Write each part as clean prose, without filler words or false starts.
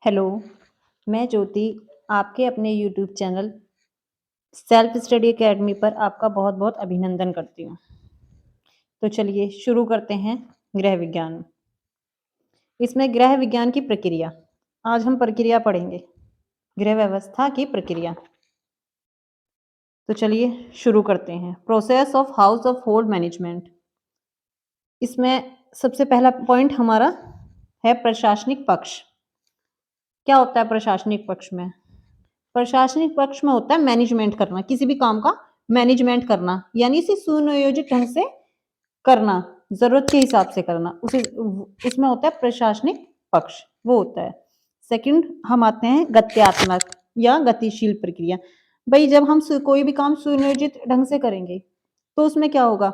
Hello, मैं ज्योति आपके अपने YouTube channel self study academy पर आपका बहुत-बहुत अभिनंदन करती हूँ। तो चलिए शुरू करते हैं गृह विज्ञान। इसमें गृह विज्ञान की प्रक्रिया। आज हम प्रक्रिया पढ़ेंगे, गृह व्यवस्था की प्रक्रिया। तो चलिए शुरू करते हैं। Process of house of hold management. इसमें सबसे पहला पॉइंट हमारा है प्रशासनिक पक्ष। क्या होता है प्रशासनिक पक्ष में? प्रशासनिक पक्ष में होता है मैनेजमेंट करना, किसी भी काम का मैनेजमेंट करना, यानी इसे सुनियोजित ढंग से करना, जरूरत के हिसाब से करना, उसे उसमें होता है प्रशासनिक पक्ष, वो होता है। सेकंड हम आते हैं गत्यात्मक या गतिशील प्रक्रिया। भाई जब हम कोई भी काम सुनियोजित ढंग से करेंगे तो उसमें क्या होगा,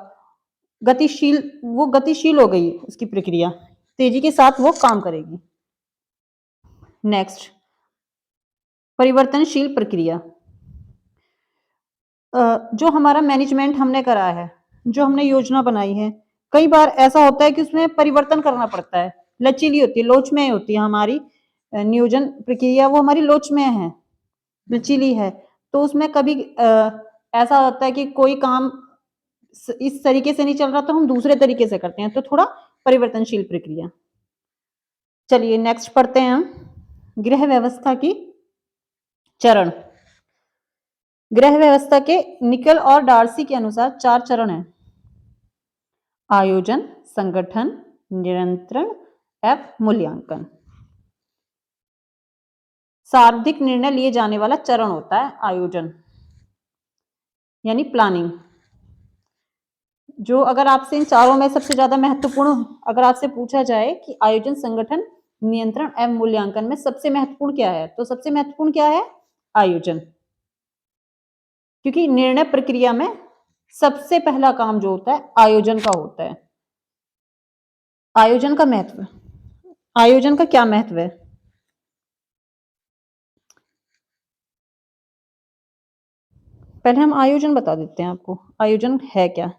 गतिशील, वो गतिशील हो गई उसकी प्रक्रिया, तेजी के साथ वो काम करेगी। नेक्स्ट परिवर्तनशील प्रक्रिया। जो हमारा मैनेजमेंट हमने करा है, जो हमने योजना बनाई है, कई बार ऐसा होता है कि उसमें परिवर्तन करना पड़ता है, लचीली होती है, लोचमय होती है हमारी नियोजन प्रक्रिया, वो हमारी लोचमय है, लचीली है। तो उसमें कभी ऐसा होता है कि कोई काम इस तरीके से नहीं चल रहा तो हम दूसरे तरीके से करते हैं, तो थोड़ा परिवर्तनशील प्रक्रिया। चलिए नेक्स्ट पढ़ते हैं हम गृह व्यवस्था की चरण। गृह व्यवस्था के निकल और डार्सी के अनुसार 4 चरण हैं। आयोजन, संगठन, नियंत्रण एवं मूल्यांकन। सर्वाधिक निर्णय लिए जाने वाला चरण होता है आयोजन, यानी प्लानिंग। जो अगर आपसे इन चारों में सबसे ज्यादा महत्वपूर्ण, अगर आपसे पूछा जाए कि आयोजन, संगठन, नियंत्रण एवं मूल्यांकन में सबसे महत्वपूर्ण क्या है, तो सबसे महत्वपूर्ण क्या है? आयोजन। क्योंकि निर्णय प्रक्रिया में सबसे पहला काम जो होता है आयोजन का होता है। आयोजन का महत्व, आयोजन का क्या महत्व है? पहले हम आयोजन बता देते हैं आपको, आयोजन है क्या।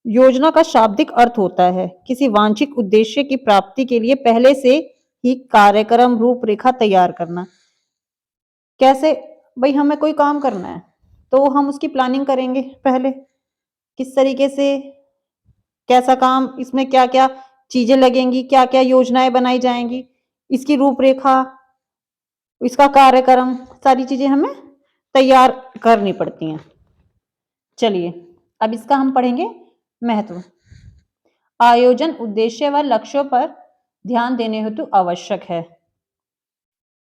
योजना का शाब्दिक अर्थ होता है किसी वांछित उद्देश्य की प्राप्ति के लिए पहले से ही कार्यक्रम रूपरेखा तैयार करना। कैसे? भाई हमें कोई काम करना है तो हम उसकी प्लानिंग करेंगे पहले, किस तरीके से, कैसा काम, इसमें क्या क्या चीजें लगेंगी, क्या क्या योजनाएं बनाई जाएंगी, इसकी रूपरेखा, इसका कार्यक्रम, सारी चीजें हमें तैयार करनी पड़ती हैं। चलिए अब इसका हम पढ़ेंगे महत्व। आयोजन उद्देश्य व लक्ष्यों पर ध्यान देने हेतु आवश्यक है।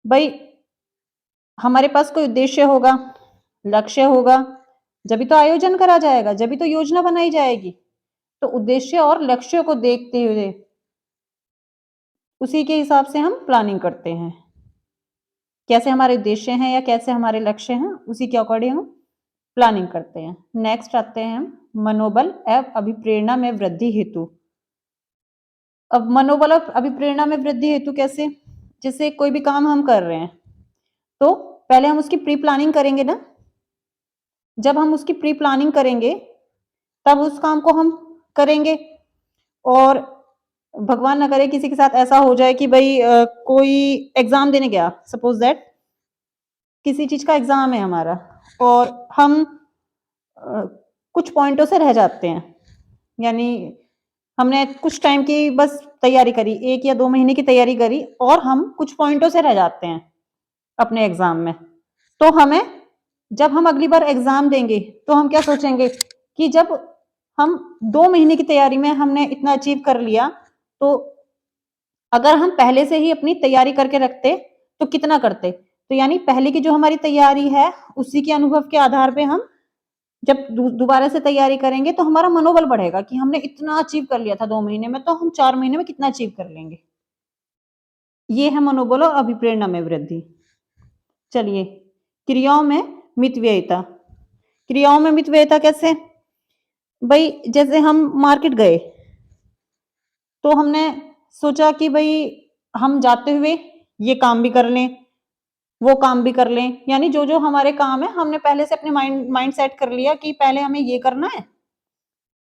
भाई हमारे पास कोई उद्देश्य होगा, लक्ष्य होगा, जब तो आयोजन करा जाएगा, जब तो योजना बनाई जाएगी। तो उद्देश्य और लक्ष्य को देखते हुए उसी के हिसाब से हम प्लानिंग करते हैं। कैसे हमारे उद्देश्य हैं या कैसे हमारे लक्ष्य हैं, उसी के अकॉर्डिंग हम प्लानिंग करते हैं। नेक्स्ट आते हैं हम मनोबल एवं अभिप्रेरणा में वृद्धि हेतु। अब मनोबल और अभिप्रेरणा में वृद्धि हेतु कैसे? जैसे कोई भी काम हम कर रहे हैं तो पहले हम उसकी प्री प्लानिंग करेंगे ना। जब हम उसकी प्री प्लानिंग करेंगे तब उस काम को हम करेंगे। और भगवान ना करे किसी के साथ ऐसा हो जाए कि भाई कोई एग्जाम देने गया, सपोज दैट किसी चीज का एग्जाम है हमारा और हम कुछ पॉइंटों से रह जाते हैं, यानी हमने कुछ टाइम की बस तैयारी करी, 1 या 2 महीने की तैयारी करी और हम कुछ पॉइंटों से रह जाते हैं अपने एग्जाम में। तो हमें जब हम अगली बार एग्जाम देंगे तो हम क्या सोचेंगे कि जब हम 2 महीने की तैयारी में हमने इतना अचीव कर लिया, तो अगर हम पहले से ही अपनी तैयारी करके रखते तो कितना करते। तो यानी पहले की जो हमारी तैयारी है उसी के अनुभव के आधार पे हम जब दोबारा से तैयारी करेंगे तो हमारा मनोबल बढ़ेगा कि हमने इतना अचीव कर लिया था 2 महीने में, तो हम 4 महीने में कितना अचीव कर लेंगे। ये है मनोबल और अभिप्रेरणा में वृद्धि। चलिए क्रियाओं में मितव्ययिता। क्रियाओं में मितव्ययिता कैसे? भाई जैसे हम मार्केट गए तो हमने सोचा कि भाई हम जाते हुए ये काम भी कर लें, वो काम भी कर लें, यानी जो जो हमारे काम है हमने पहले से अपने माइंड सेट कर लिया कि पहले हमें ये करना है,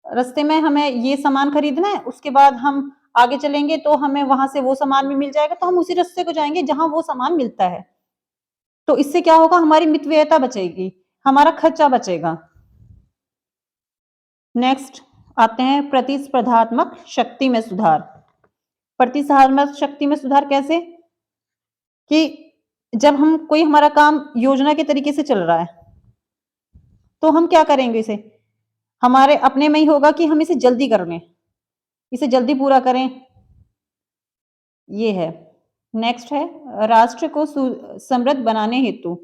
रास्ते में हमें ये सामान खरीदना है, उसके बाद हम आगे चलेंगे तो हमें वहां से वो सामान भी मिल जाएगा, तो हम उसी रास्ते को जाएंगे जहां वो सामान मिलता है। तो इससे क्या होगा, हमारी मितव्ययता बचेगी, हमारा खर्चा बचेगा। नेक्स्ट आते हैं प्रतिस्पर्धात्मक शक्ति में सुधार। प्रतिस्पर्धात्मक शक्ति में सुधार कैसे, कि जब हम कोई हमारा काम योजना के तरीके से चल रहा है तो हम क्या करेंगे, इसे हमारे अपने में ही होगा कि हम इसे जल्दी कर लें, इसे जल्दी पूरा करें, ये है। नेक्स्ट है राष्ट्र को समृद्ध बनाने हेतु।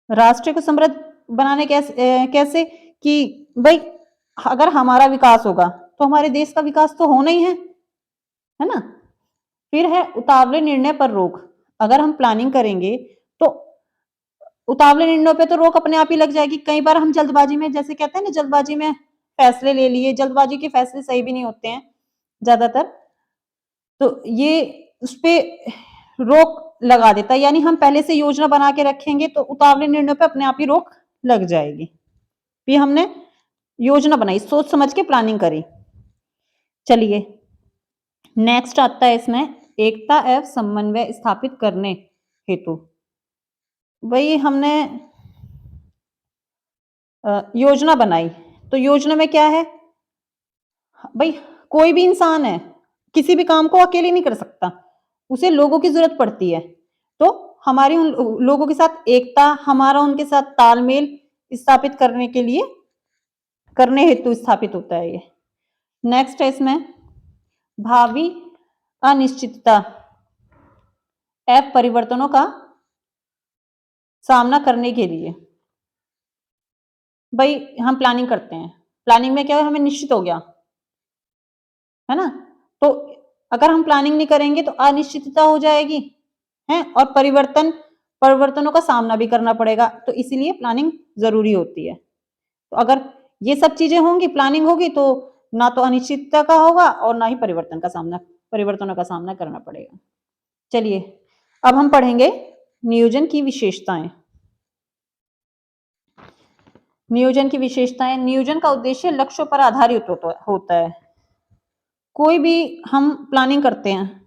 राष्ट्र को समृद्ध बनाने कैसे कि भाई अगर हमारा विकास होगा तो हमारे देश का विकास तो होना ही है ना। फिर है उतावले निर्णय पर रोक। अगर हम प्लानिंग करेंगे तो उतावले निर्णयों पे तो रोक अपने आप ही लग जाएगी। कई बार हम जल्दबाजी में, जैसे कहते हैं ना, जल्दबाजी में फैसले ले लिए, जल्दबाजी के फैसले सही भी नहीं होते हैं ज्यादातर, तो ये उस पे रोक लगा देता है। यानी हम पहले से योजना बना के रखेंगे तो उतावले निर्णयों पे अपने आप ही रोक लग जाएगी। फिर हमने योजना बनाई, सोच समझ के प्लानिंग करी। चलिए नेक्स्ट आता है इसमें एकता एवं समन्वय स्थापित करने हेतु। भाई हमने योजना बनाई, तो योजना में क्या है भाई, कोई भी इंसान है किसी भी काम को अकेले नहीं कर सकता, उसे लोगों की जरूरत पड़ती है। तो हमारी उन लोगों के साथ एकता, हमारा उनके साथ तालमेल स्थापित करने के लिए, करने हेतु स्थापित होता है ये। नेक्स्ट है इसमें भावी अनिश्चितता एवं परिवर्तनों का सामना करने के लिए। भाई हम प्लानिंग करते हैं, प्लानिंग में क्या है, हमें निश्चित हो गया है ना, तो अगर हम प्लानिंग नहीं करेंगे तो अनिश्चितता हो जाएगी है, और परिवर्तनों का सामना भी करना पड़ेगा, तो इसीलिए प्लानिंग जरूरी होती है। तो अगर ये सब चीजें होंगी, प्लानिंग होगी, तो ना तो अनिश्चितता का होगा और ना ही परिवर्तनों का सामना करना पड़ेगा। चलिए अब हम पढ़ेंगे नियोजन की विशेषताएं। नियोजन की विशेषताएं, नियोजन का उद्देश्य लक्ष्यों पर आधारित होता है। कोई भी हम प्लानिंग करते हैं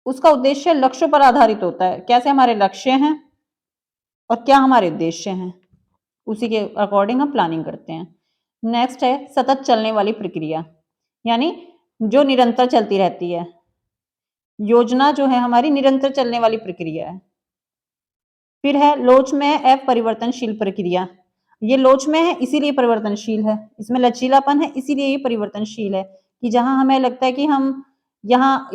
उसका उद्देश्य लक्ष्यों पर आधारित होता है, कैसे हमारे लक्ष्य हैं और क्या हमारे उद्देश्य हैं, उसी के अकॉर्डिंग हम प्लानिंग करते हैं। नेक्स्ट है सतत चलने वाली प्रक्रिया, यानी जो निरंतर चलती रहती है। योजना जो है हमारी निरंतर चलने वाली प्रक्रिया है। फिर है लोचमय एवं परिवर्तनशील प्रक्रिया। ये लोचमय है इसीलिए परिवर्तनशील है, इसमें लचीलापन है इसीलिए ये परिवर्तनशील है, कि जहां हमें लगता है कि हम यहाँ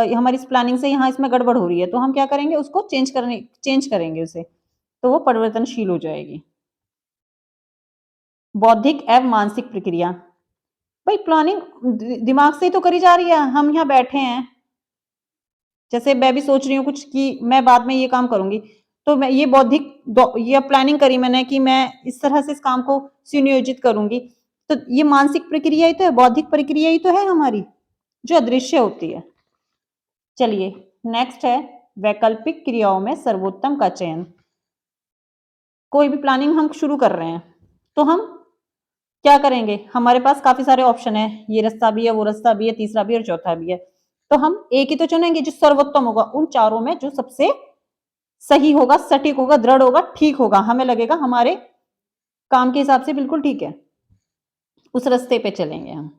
हमारी इस प्लानिंग से यहाँ इसमें गड़बड़ हो रही है, तो हम क्या करेंगे, उसको चेंज करेंगे उसे, तो वो परिवर्तनशील हो जाएगी। बौद्धिक एवं मानसिक प्रक्रिया। भाई प्लानिंग दिमाग से ही तो करी जा रही है, हम यहाँ बैठे हैं, जैसे मैं भी सोच रही हूँ कुछ कि मैं बाद में ये काम करूंगी, तो मैं ये प्लानिंग करी मैंने कि मैं इस तरह से इस काम को सुनियोजित करूंगी, तो ये मानसिक प्रक्रिया ही तो है, बौद्धिक प्रक्रिया ही तो है हमारी, जो अदृश्य होती है। चलिए नेक्स्ट है वैकल्पिक क्रियाओं में सर्वोत्तम का चयन। कोई भी प्लानिंग हम शुरू कर रहे हैं तो हम क्या करेंगे, हमारे पास काफी सारे ऑप्शन है, ये रास्ता भी है, वो रास्ता भी है, तीसरा भी है और चौथा भी है, तो हम एक ही तो चुनेंगे जो सर्वोत्तम होगा, उन चारों में जो सबसे सही होगा, सटीक होगा, दृढ़ होगा, ठीक होगा, हमें लगेगा हमारे काम के हिसाब से बिल्कुल ठीक है, उस रास्ते पे चलेंगे हम,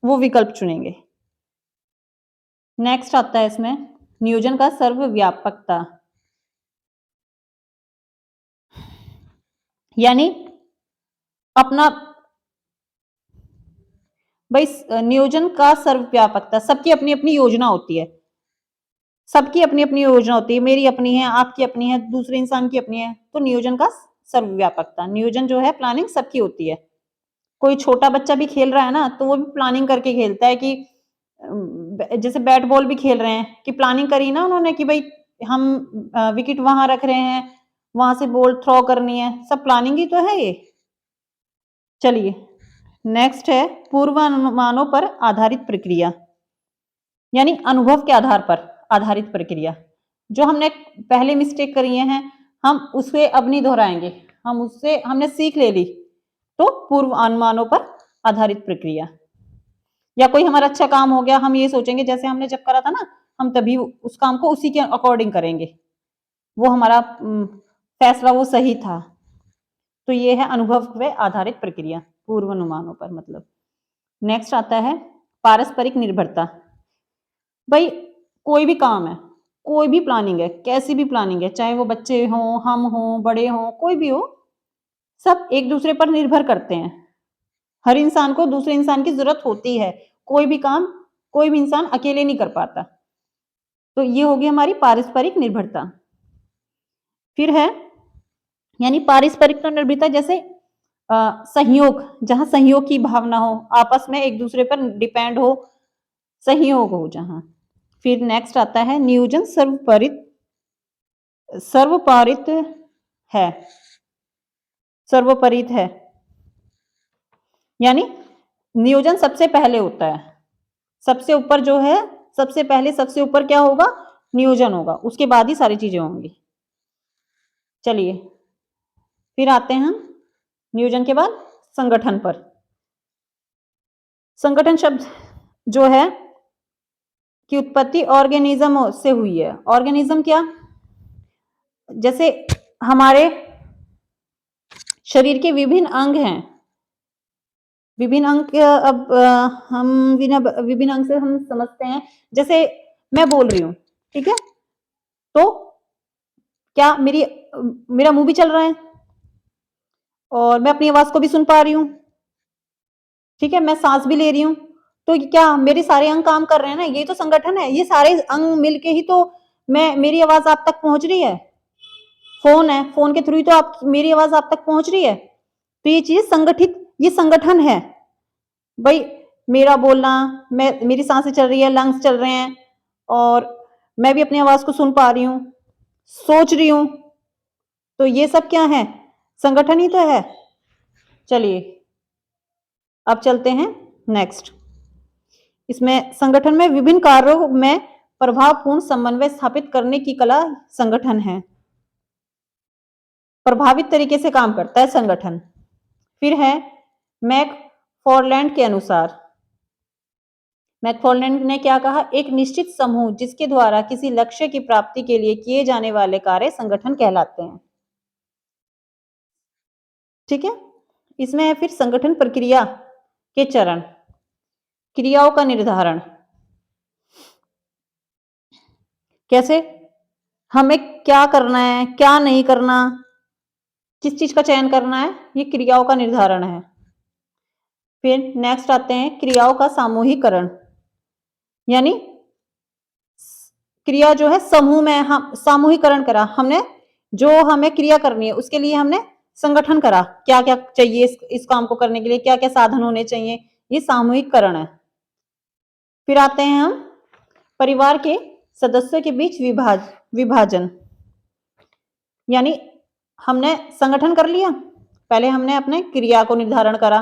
वो विकल्प चुनेंगे। नेक्स्ट आता है इसमें नियोजन का सर्वव्यापकता, यानी अपना भाई नियोजन का सर्वव्यापकता, सबकी अपनी अपनी योजना होती है, सबकी अपनी अपनी योजना होती है, मेरी अपनी है, आपकी अपनी है, दूसरे इंसान की अपनी है, तो नियोजन का सर्वव्यापकता, नियोजन जो है प्लानिंग सबकी होती है। कोई छोटा बच्चा भी खेल रहा है ना, तो वो भी प्लानिंग करके खेलता है, कि जैसे बैट बॉल भी खेल रहे हैं, कि प्लानिंग करी ना उन्होंने कि भाई हम विकेट वहां रख रहे हैं, वहां से बॉल थ्रो करनी है, सब प्लानिंग ही तो है ये। चलिए नेक्स्ट है पूर्वानुमानों पर आधारित प्रक्रिया, यानी अनुभव के आधार पर आधारित प्रक्रिया। जो हमने पहले मिस्टेक करी हैं हम उसे अब नहीं दोहराएंगे, हम उससे हमने सीख ले ली, तो पूर्व अनुमानों पर आधारित प्रक्रिया। या कोई हमारा अच्छा काम हो गया, हम ये सोचेंगे जैसे हमने जब करा था ना, हम तभी उस काम को उसी के अकॉर्डिंग करेंगे, वो हमारा फैसला वो सही था। तो ये है अनुभव पे आधारित प्रक्रिया, पूर्वानुमानों पर मतलब। नेक्स्ट आता है पारस्परिक निर्भरता। भाई कोई भी काम है, कोई भी प्लानिंग है, कैसी भी प्लानिंग है, चाहे वो बच्चे हों, हम हों, बड़े हों, कोई भी हो, सब एक दूसरे पर निर्भर करते हैं। हर इंसान को दूसरे इंसान की जरूरत होती है, कोई भी काम कोई भी इंसान अकेले नहीं कर पाता। तो ये होगी हमारी पारस्परिक निर्भरता। फिर है यानी पारस्परिक निर्भरता जैसे सहयोग, जहां सहयोग की भावना हो, आपस में एक दूसरे पर डिपेंड हो, सहयोग हो जहां। फिर नेक्स्ट आता है नियोजन सर्वपारित है, सर्वोपरित है, यानी नियोजन सबसे पहले होता है, सबसे ऊपर जो है, सबसे पहले सबसे ऊपर क्या होगा, नियोजन होगा, उसके बाद ही सारी चीजें होंगी। चलिए फिर आते हैं हम नियोजन के बाद संगठन पर। संगठन शब्द जो है की उत्पत्ति ऑर्गेनिज्म से हुई है। ऑर्गेनिज्म क्या, जैसे हमारे शरीर के विभिन्न अंग हैं, विभिन्न अंग, अब हम विभिन्न अंग से हम समझते हैं, जैसे मैं बोल रही हूं, ठीक है, तो क्या मेरा मुंह भी चल रहा है और मैं अपनी आवाज को भी सुन पा रही हूँ, ठीक है, मैं सांस भी ले रही हूँ, तो क्या मेरे सारे अंग काम कर रहे हैं ना, ये तो संगठन है, ये सारे अंग मिलके ही तो मेरी आवाज आप तक पहुंच रही है। फोन है, फोन के थ्रू ही तो आप मेरी आवाज आप तक पहुंच रही है। तो ये चीज संगठित, ये संगठन है भाई, मेरा बोलना, मेरी सांसें चल रही है, लंग्स चल रहे हैं, और मैं भी अपनी आवाज को सुन पा रही हूँ, सोच रही हूँ, तो ये सब क्या है, संगठन ही तो है। चलिए अब चलते हैं नेक्स्ट। इसमें संगठन में विभिन्न कार्यों में प्रभावपूर्ण समन्वय स्थापित करने की कला संगठन है, प्रभावित तरीके से काम करता है संगठन। फिर है मैकफॉरलैंड के अनुसार, मैकफॉरलैंड ने क्या कहा, एक निश्चित समूह जिसके द्वारा किसी लक्ष्य की प्राप्ति के लिए किए जाने वाले कार्य संगठन कहलाते हैं, ठीक है। इसमें है फिर संगठन प्रक्रिया के चरण, क्रियाओं का निर्धारण, कैसे हमें क्या करना है, क्या नहीं करना, किस चीज का चयन करना है, ये क्रियाओं का निर्धारण है। फिर नेक्स्ट आते हैं क्रियाओं का सामूहिकरण, यानी क्रिया जो है समूह में हम सामूहिकरण करा हमने, जो हमें क्रिया करनी है उसके लिए हमने संगठन करा, क्या क्या चाहिए इस काम को करने के लिए, क्या क्या साधन होने चाहिए, ये सामूहिकरण है। फिर आते हैं हम परिवार के सदस्यों के बीच विभाजन, यानी हमने संगठन कर लिया, पहले हमने अपने क्रिया को निर्धारण करा,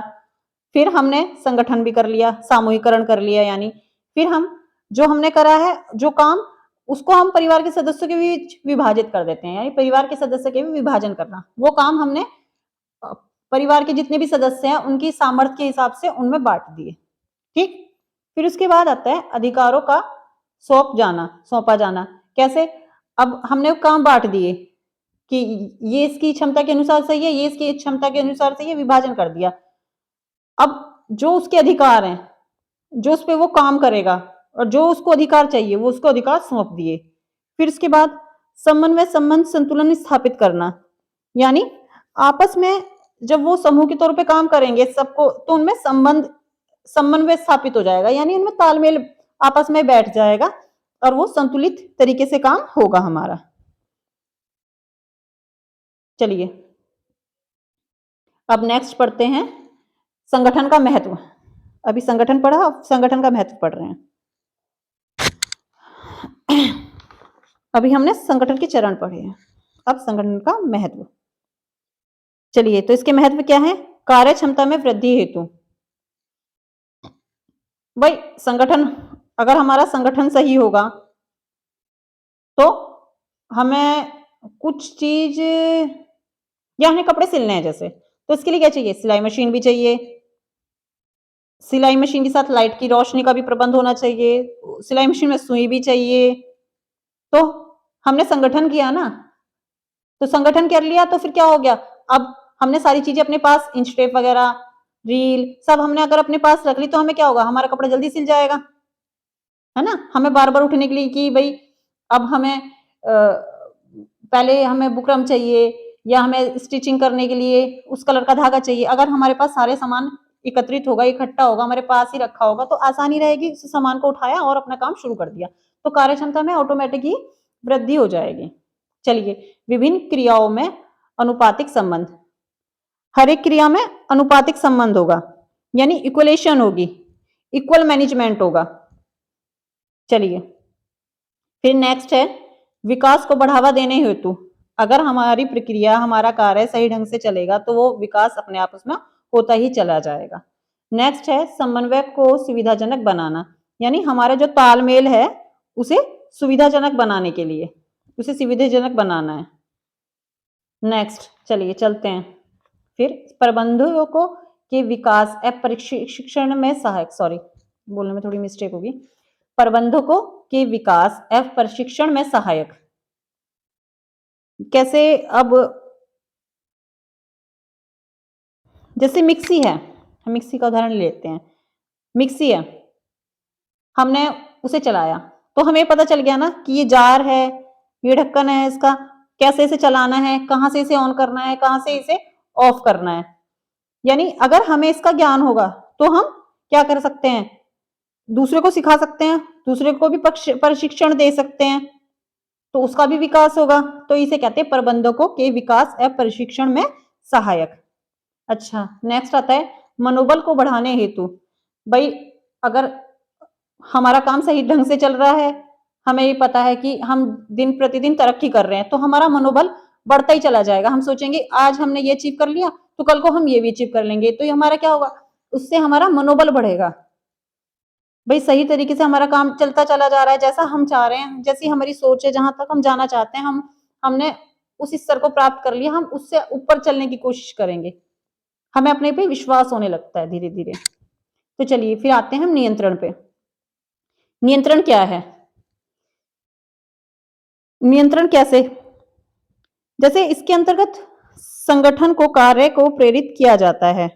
फिर हमने संगठन भी कर लिया, सामूहिकरण कर लिया, यानी फिर हम जो हमने करा है जो काम, उसको हम परिवार के सदस्यों के बीच विभाजित कर देते हैं, यानी परिवार के सदस्य के भी विभाजन करना, वो काम हमने परिवार के जितने भी सदस्य हैं उनकी सामर्थ्य के हिसाब से उनमें बांट दिए, ठीक। फिर उसके बाद आता है अधिकारों का सौंपा जाना, कैसे, अब हमने काम बांट दिए कि ये इसकी क्षमता के अनुसार सही है, ये इसकी क्षमता के अनुसार सही है, विभाजन कर दिया। अब जो उसके अधिकार हैं, जो उस पे वो काम करेगा और जो उसको अधिकार चाहिए वो उसको अधिकार सौंप दिए। फिर उसके बाद समन्वय संबंध संतुलन स्थापित करना, यानी आपस में जब वो समूह के तौर पे काम करेंगे सबको, तो उनमें समन्वय स्थापित हो जाएगा, यानी उनमें तालमेल आपस में बैठ जाएगा और वो संतुलित तरीके से काम होगा हमारा। चलिए अब नेक्स्ट पढ़ते हैं संगठन का महत्व। अभी संगठन पढ़ा, अब संगठन का महत्व पढ़ रहे हैं। अभी हमने संगठन के चरण पढ़े हैं, अब संगठन का महत्व। चलिए तो इसके महत्व क्या है, कार्य क्षमता में वृद्धि हेतु, भाई संगठन, अगर हमारा संगठन सही होगा तो हमें कुछ चीज, या हमें कपड़े सिलने हैं जैसे, तो इसके लिए क्या चाहिए, सिलाई मशीन भी चाहिए, सिलाई मशीन के साथ लाइट की रोशनी का भी प्रबंध होना चाहिए, सिलाई मशीन में सुई भी चाहिए। तो हमने संगठन किया ना, तो संगठन कर लिया तो फिर क्या हो गया, अब हमने सारी चीजें अपने पास, इंच टेप वगैरह, रील सब हमने अगर अपने पास रख ली तो हमें क्या होगा, हमारा कपड़ा जल्दी सिल जाएगा, है ना। हमें बार बार उठने के लिए कि भाई अब हमें पहले हमें बुकरम चाहिए या हमें स्टिचिंग करने के लिए उस कलर का धागा चाहिए, अगर हमारे पास सारे सामान एकत्रित होगा, इकट्ठा होगा, हमारे पास ही रखा होगा तो आसानी रहेगी, उस सामान को उठाया और अपना काम शुरू कर दिया, तो कार्य क्षमता में ऑटोमेटिक ही वृद्धि हो जाएगी। चलिए, विभिन्न क्रियाओं में अनुपातिक संबंध, हर एक क्रिया में अनुपातिक संबंध होगा, यानी इक्वलेशन होगी, इक्वल मैनेजमेंट होगा। चलिए, फिर नेक्स्ट है विकास को बढ़ावा देने हेतु, अगर हमारी प्रक्रिया, हमारा कार्य सही ढंग से चलेगा तो वो विकास अपने आप उसमें होता ही चला जाएगा। नेक्स्ट है समन्वय को सुविधाजनक बनाना, यानी हमारा जो तालमेल है उसे सुविधाजनक बनाने के लिए, उसे सुविधाजनक बनाना है। नेक्स्ट चलिए चलते हैं, फिर प्रबंधकों को के विकास एवं प्रशिक्षण में सहायक, सॉरी बोलने में थोड़ी मिस्टेक होगी, प्रबंधकों के विकास एवं प्रशिक्षण में सहायक कैसे, अब जैसे मिक्सी है, हम मिक्सी का उदाहरण लेते हैं, मिक्सी है, हमने उसे चलाया तो हमें पता चल गया ना कि ये जार है, ये ढक्कन है, इसका कैसे इसे चलाना है, कहाँ से इसे ऑन करना है, कहाँ से इसे ऑफ करना है, यानी अगर हमें इसका ज्ञान होगा तो हम क्या कर सकते हैं, दूसरे को सिखा सकते हैं, दूसरे को भी प्रशिक्षण दे सकते हैं, तो उसका भी विकास होगा, तो इसे कहते हैं प्रबंधकों के विकास एवं प्रशिक्षण में सहायक। अच्छा, नेक्स्ट आता है मनोबल को बढ़ाने हेतु, भाई अगर हमारा काम सही ढंग से चल रहा है, हमें ये पता है कि हम दिन प्रतिदिन तरक्की कर रहे हैं, तो हमारा मनोबल बढ़ता ही चला जाएगा, हम सोचेंगे आज हमने ये अचीव कर लिया तो कल को हम ये भी अचीव कर लेंगे, तो ये हमारा क्या होगा, उससे हमारा मनोबल बढ़ेगा, भाई सही तरीके से हमारा काम चलता चला जा रहा है, जैसा हम चाह रहे हैं, जैसी हमारी सोच है, जहां तक हम जाना चाहते हैं, हमने उस स्तर को प्राप्त कर लिया, हम उससे ऊपर चलने की कोशिश करेंगे, हमें अपने पे विश्वास होने लगता है धीरे धीरे। तो चलिए फिर आते हैं हम नियंत्रण पे। नियंत्रण क्या है, नियंत्रण कैसे, जैसे इसके अंतर्गत संगठन को कार्य को प्रेरित किया जाता है,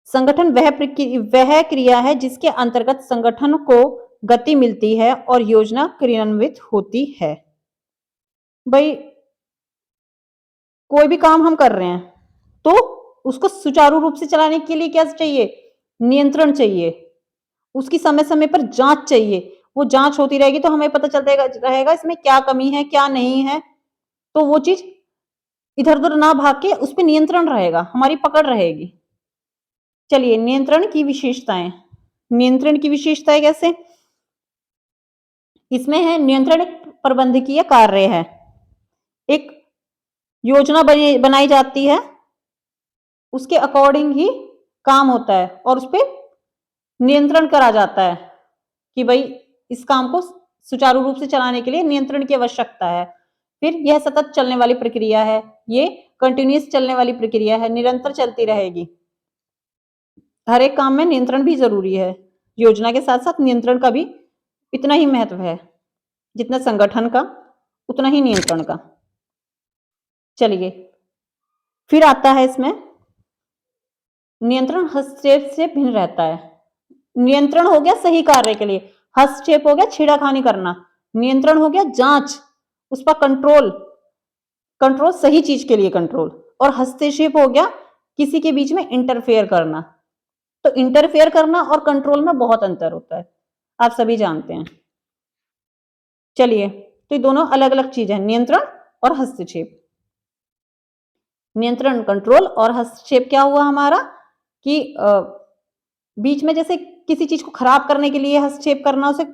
संगठन वह क्रिया है जिसके अंतर्गत संगठन को गति मिलती है और योजना क्रियान्वित होती है। भाई कोई भी काम हम कर रहे हैं तो उसको सुचारू रूप से चलाने के लिए क्या चाहिए, नियंत्रण चाहिए, उसकी समय समय पर जांच चाहिए, वो जांच होती रहेगी तो हमें पता चलता रहेगा इसमें क्या कमी है क्या नहीं है, तो वो चीज इधर उधर ना भाग के उस पर नियंत्रण रहेगा, हमारी पकड़ रहेगी। चलिए नियंत्रण की विशेषताएं, नियंत्रण की विशेषताएं कैसे, इसमें है नियंत्रण एक प्रबंधकीय कार्य है, एक योजना बनाई जाती है, उसके अकॉर्डिंग ही काम होता है और उस पर नियंत्रण करा जाता है कि भाई इस काम को सुचारू रूप से चलाने के लिए नियंत्रण की आवश्यकता है। फिर यह सतत चलने वाली प्रक्रिया है, ये कंटिन्यूअस चलने वाली प्रक्रिया है, निरंतर चलती रहेगी, हर एक काम में नियंत्रण भी जरूरी है, योजना के साथ साथ नियंत्रण का भी इतना ही महत्व है जितना संगठन का उतना ही नियंत्रण का। चलिए फिर आता है इसमें नियंत्रण हस्तक्षेप से भिन्न रहता है, नियंत्रण हो गया सही कार्य के लिए, हस्तक्षेप हो गया छेड़खानी करना, नियंत्रण हो गया जांच, उस पर कंट्रोल, कंट्रोल सही चीज के लिए कंट्रोल, और हस्तक्षेप हो गया किसी के बीच में इंटरफेयर करना, तो इंटरफेयर करना और कंट्रोल में बहुत अंतर होता है, आप सभी जानते हैं। चलिए तो ये दोनों अलग अलग चीज है, नियंत्रण और हस्तक्षेप। नियंत्रण कंट्रोल और हस्तक्षेप क्या हुआ हमारा कि बीच में जैसे किसी चीज को खराब करने के लिए हस्तक्षेप करना, उसे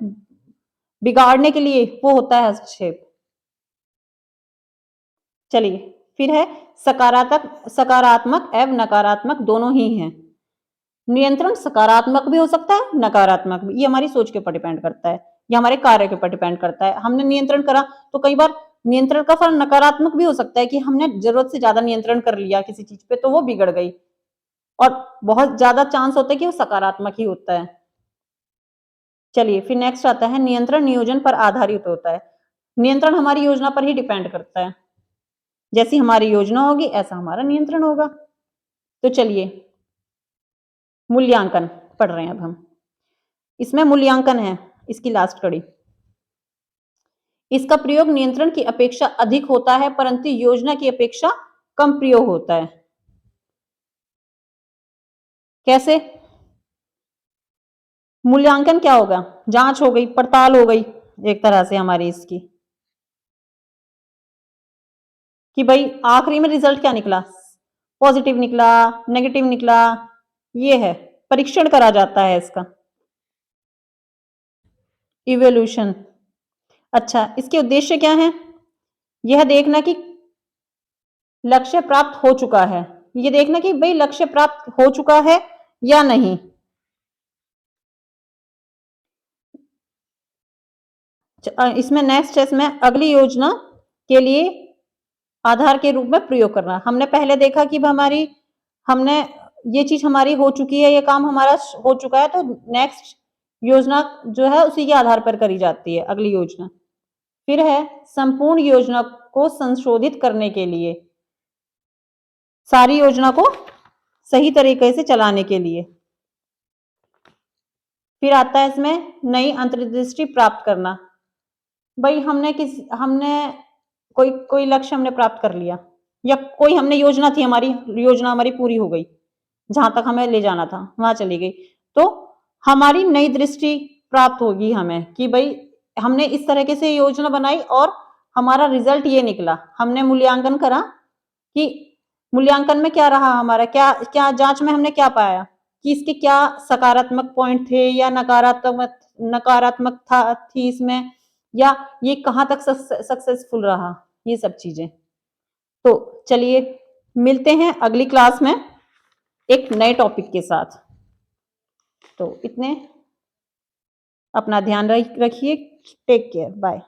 बिगाड़ने के लिए वो होता है हस्तक्षेप। चलिए फिर है सकारात्मक एवं नकारात्मक दोनों ही हैं, नियंत्रण सकारात्मक भी हो सकता है नकारात्मक भी, ये हमारी सोच के ऊपर डिपेंड करता है, ये हमारे कार्य के ऊपर डिपेंड करता है, हमने नियंत्रण करा तो कई बार नियंत्रण का फल नकारात्मक भी हो सकता है कि हमने जरूरत से ज्यादा नियंत्रण कर लिया किसी चीज पे तो वो बिगड़ गई, और बहुत ज्यादा चांस होता है कि वो सकारात्मक ही होता है। चलिए फिर नेक्स्ट आता है नियंत्रण नियोजन पर आधारित होता है। नियंत्रण हमारी योजना पर ही डिपेंड करता है, जैसी हमारी योजना होगी ऐसा हमारा नियंत्रण होगा। तो चलिए मूल्यांकन पढ़ रहे हैं अब हम। इसमें मूल्यांकन है इसकी लास्ट कड़ी। इसका प्रयोग नियंत्रण की अपेक्षा अधिक होता है परंतु योजना की अपेक्षा कम प्रयोग होता है। कैसे? मूल्यांकन क्या होगा? जांच हो गई, पड़ताल हो गई एक तरह से हमारी इसकी, कि भाई आखिरी में रिजल्ट क्या निकला, पॉजिटिव निकला, नेगेटिव निकला, ये है परीक्षण करा जाता है इसका। इवोल्यूशन, अच्छा इसके उद्देश्य क्या है? यह देखना कि लक्ष्य प्राप्त हो चुका है, ये देखना कि भाई लक्ष्य प्राप्त हो चुका है या नहीं। इसमें नेक्स्ट है, इसमें अगली योजना के लिए आधार के रूप में प्रयोग करना। हमने पहले देखा कि हमारी हमने ये चीज हमारी हो चुकी है, ये काम हमारा हो चुका है, तो नेक्स्ट योजना जो है उसी के आधार पर करी जाती है अगली योजना। फिर है संपूर्ण योजना को संशोधित करने के लिए, सारी योजना को सही तरीके से चलाने के लिए। फिर आता है इसमें नई अंतर्दृष्टि प्राप्त करना। भाई हमने कोई लक्ष्य हमने प्राप्त कर लिया, या कोई हमने योजना थी, हमारी योजना हमारी पूरी हो गई, जहां तक हमें ले जाना था वहां चली गई, तो हमारी नई दृष्टि प्राप्त होगी हमें कि भाई हमने इस तरीके से योजना बनाई और हमारा रिजल्ट ये निकला। हमने मूल्यांकन करा कि मूल्यांकन में क्या रहा हमारा, क्या क्या जांच में हमने क्या पाया कि इसके क्या सकारात्मक पॉइंट थे या नकारात्मक थी इसमें, या ये कहाँ तक सक्सेसफुल रहा, ये सब चीजें। तो चलिए मिलते हैं अगली क्लास में एक नए टॉपिक के साथ। तो इतने, अपना ध्यान रखिए, टेक केयर, बाय।